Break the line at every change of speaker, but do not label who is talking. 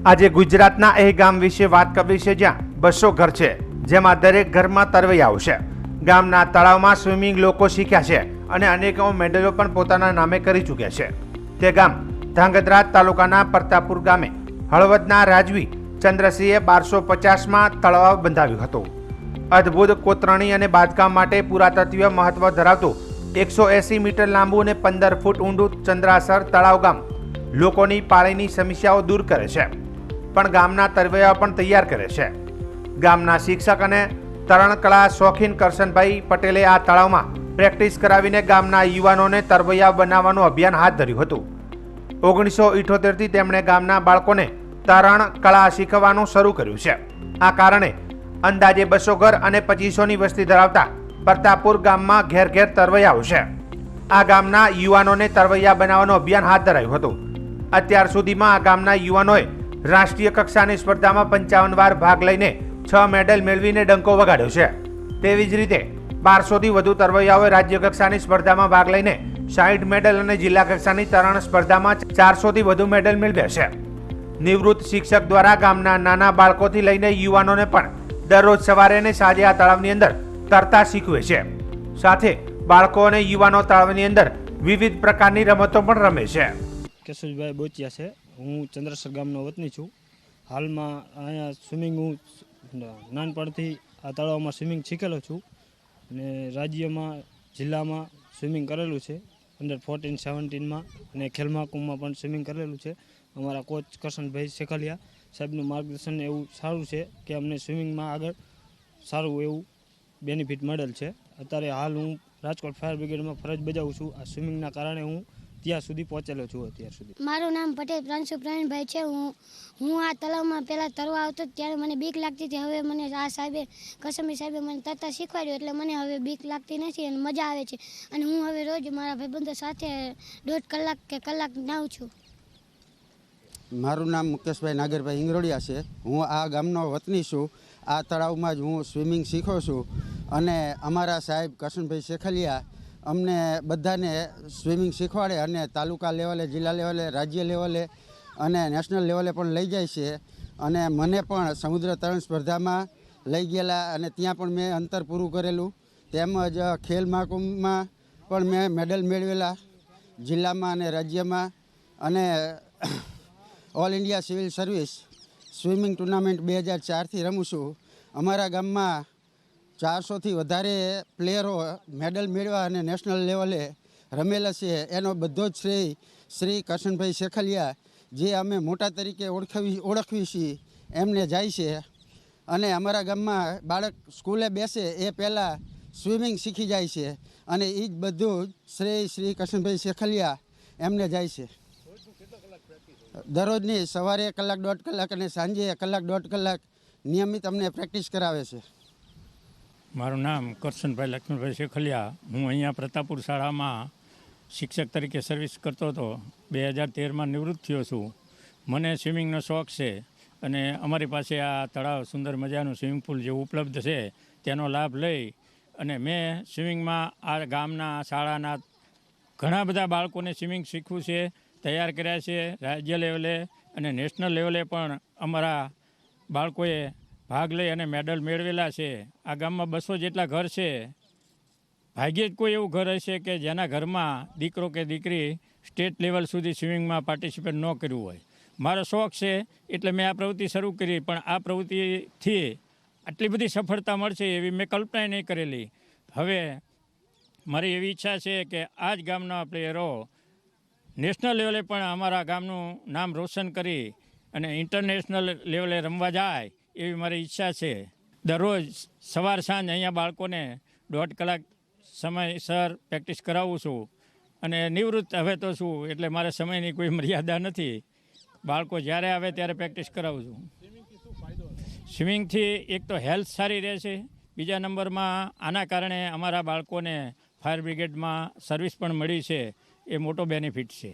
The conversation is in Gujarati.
આજે ગુજરાતના એ ગામ વિશે વાત કરવી છે જ્યાં 200 ઘર છે, જેમાં દરેક ઘરમાં તરવૈયાઓ છે. ગામના તળાવમાં સ્વિમિંગ લોકો શીખ્યા છે અને અનેકો મેડલો પણ પોતાના નામે કરી ચૂક્યા છે. તે ગામ ધાંગધ્રા તાલુકાના પ્રતાપપુર ગામે હળવદના રાજવી ચંદ્રસિંહે 1250માં તળાવ બંધાવ્યું હતું. અદ્ભુત કોતરણી અને બાંધકામ માટે પુરાતત્વીય મહત્વ ધરાવતું 180 મીટર લાંબુ અને 15 ફૂટ ઊંડું ચંદ્રાસર તળાવ ગામ લોકોની પાણીની સમસ્યાઓ દૂર કરે છે, પણ ગામના તરવૈયાઓ પણ તૈયાર કરે છે. ગામના શિક્ષક અને તરણકળા શોખીન કરશનભાઈ પટેલે આ તળાવમાં પ્રેક્ટિસ કરાવીને ગામના યુવાનોને તરવૈયા બનાવવાનું અભિયાન હાથ ધર્યું હતું. 1978થી તેમણે ગામના બાળકોને તરણ કળા શીખવવાનું શરૂ કર્યું છે. આ કારણે અંદાજે 200 ઘર અને 2500ની વસ્તી ધરાવતા પ્રતાપપુર ગામમાં ઘેર ઘેર તરવૈયાઓ છે. આ ગામના યુવાનોને તરવૈયા બનાવવાનું અભિયાન હાથ ધરાયું હતું. અત્યાર સુધીમાં આ ગામના યુવાનોએ રાષ્ટ્રીય કક્ષાની સ્પર્ધામાં 55 વાર ભાગ લઈને 6 મેડલ મેળવીને ડંકો વગાડ્યો છે. તેવી જ રીતે 1200થી વધુ તરવૈયાઓએ રાજ્ય કક્ષાની સ્પર્ધામાં ભાગ લઈને 60 મેડલ અને જિલ્લા કક્ષાની તરણ સ્પર્ધામાં 400થી વધુ મેડલ મેળવ્યા છે. નિવૃત્ત શિક્ષક દ્વારા ગામના નાના બાળકોથી લઈને યુવાનોને પણ દરરોજ સવારે અને સાંજે આ તળાવની અંદર તરતા શીખવે છે. સાથે બાળકો અને યુવાનો તળાવની અંદર વિવિધ પ્રકારની રમતો પણ રમે છે.
કેશુભાઈ બોચિયા છે. હું ચંદ્રસર ગામનો વતની છું. હાલમાં અહીંયા સ્વિમિંગ હું નાનપણથી આ તળાવમાં સ્વિમિંગ શીખેલો છું અને રાજ્યમાં જિલ્લામાં સ્વિમિંગ કરેલું છે. અંડર 14-17માં અને ખેલ મહાકુંભમાં પણ સ્વિમિંગ કરેલું છે. અમારા કોચ કરશનભાઈ શેખલિયા સાહેબનું માર્ગદર્શન એવું સારું છે કે અમને સ્વિમિંગમાં આગળ સારું એવું બેનિફિટ મળેલ છે. અત્યારે હાલ હું રાજકોટ ફાયર બ્રિગેડમાં ફરજ બજાવું છું. આ સ્વિમિંગના કારણે હું ત્યાં સુધી પહોંચેલો છું. અત્યાર સુધી
મારું નામ પટેલ પ્રાંશુ પ્રવીણભાઈ છે. હું આ તળાવમાં પહેલાં તરવા આવતો ત્યારે મને બીક લાગતી હતી. હવે મને આ સાહેબે કરશનભાઈ સાહેબે મને તરતા શીખવાડ્યું એટલે મને હવે બીક લાગતી નથી અને મજા આવે છે. અને હું હવે રોજ મારા ભાઈબંધો સાથે 1.5 કલાક કે કલાક નાહું છું.
મારું નામ મુકેશભાઈ નાગરભાઈ ઇંગરોડિયા છે. હું આ ગામનો વતની છું. આ તળાવમાં જ હું સ્વિમિંગ શીખું છું અને અમારા સાહેબ કરશનભાઈ શેખલિયા અમને બધાને સ્વિમિંગ શીખવાડે અને તાલુકા લેવલે, જિલ્લા લેવલે, રાજ્ય લેવલે અને નેશનલ લેવલે પણ લઈ જાય છે. અને મને પણ સમુદ્ર તરણ સ્પર્ધામાં લઈ ગયેલા અને ત્યાં પણ મેં અંતર પૂરું કરેલું. તેમજ ખેલ મહાકુંભમાં પણ મેં મેડલ મેળવેલા જિલ્લામાં અને રાજ્યમાં. અને all India civil service swimming tournament 2004થી રમું છું. અમારા ગામમાં 400થી વધારે પ્લેયરો મેડલ મેળવ્યા અને નેશનલ લેવલે રમેલા છે. એનો બધો જ શ્રેય શ્રી કરશનભાઈ શેખલિયા, જે અમે મોટા તરીકે ઓળખવી છીએ, એમને જાય છે. અને અમારા ગામમાં બાળક સ્કૂલે બેસે એ પહેલાં સ્વિમિંગ શીખી જાય છે અને એ જ બધું શ્રેય શ્રી કરશનભાઈ શેખલિયા એમને જાય છે. દરરોજની સવારે 1 કલાક 1.5 કલાક અને સાંજે 1 કલાક 1.5 કલાક નિયમિત અમને પ્રેક્ટિસ કરાવે છે.
મારું નામ કરશનભાઈ લક્ષ્મણભાઈ શેખલિયા. હું અહીંયા પ્રતાપપુર શાળામાં શિક્ષક તરીકે સર્વિસ કરતો હતો. 2013માં નિવૃત્ત થયો છું. મને સ્વિમિંગનો શોખ છે અને અમારી પાસે આ તળાવ સુંદર મજાનું સ્વિમિંગ પુલ જેવું ઉપલબ્ધ છે. તેનો લાભ લઈ અને મેં સ્વિમિંગમાં આ ગામના શાળાના ઘણા બધા બાળકોને સ્વિમિંગ શીખવું છે, તૈયાર કર્યા છે. રાજ્ય લેવલે અને નેશનલ લેવલે પણ અમારા બાળકોએ ભાગ લઈ અને મેડલ મેળવેલા છે. આ ગામમાં 200 જેટલા ઘર છે. ભાગ્યે જ કોઈ એવું ઘર હશે કે જેના ઘરમાં દીકરો કે દીકરી સ્ટેટ લેવલ સુધી સ્વિમિંગમાં પાર્ટિસિપેટ ન કર્યું હોય. મારો શોખ છે એટલે મેં આ પ્રવૃત્તિ શરૂ કરી, પણ આ પ્રવૃત્તિથી આટલી બધી સફળતા મળશે એવી મેં કલ્પના નહીં કરેલી. હવે મારી એવી ઈચ્છા છે કે આ જ ગામના પ્લેયરો નેશનલ લેવલે પણ અમારા ગામનું નામ રોશન કરી અને ઇન્ટરનેશનલ લેવલે રમવા જાય એવી મારી ઈચ્છા છે. દરરોજ સવાર સાંજ અહીંયા બાળકોને 1.5 કલાક સમયસર પ્રેક્ટિસ કરાવું છું અને નિવૃત્ત હવે તો છું એટલે મારે સમયની કોઈ મર્યાદા નથી. બાળકો જ્યારે આવે ત્યારે પ્રેક્ટિસ કરાવું છું. સ્વિમિંગથી એક તો હેલ્થ સારી રહે છે, બીજા નંબરમાં આના કારણે અમારા બાળકોને ફાયર બ્રિગેડમાં સર્વિસ પણ મળી છે. એ મોટો બેનિફિટ છે.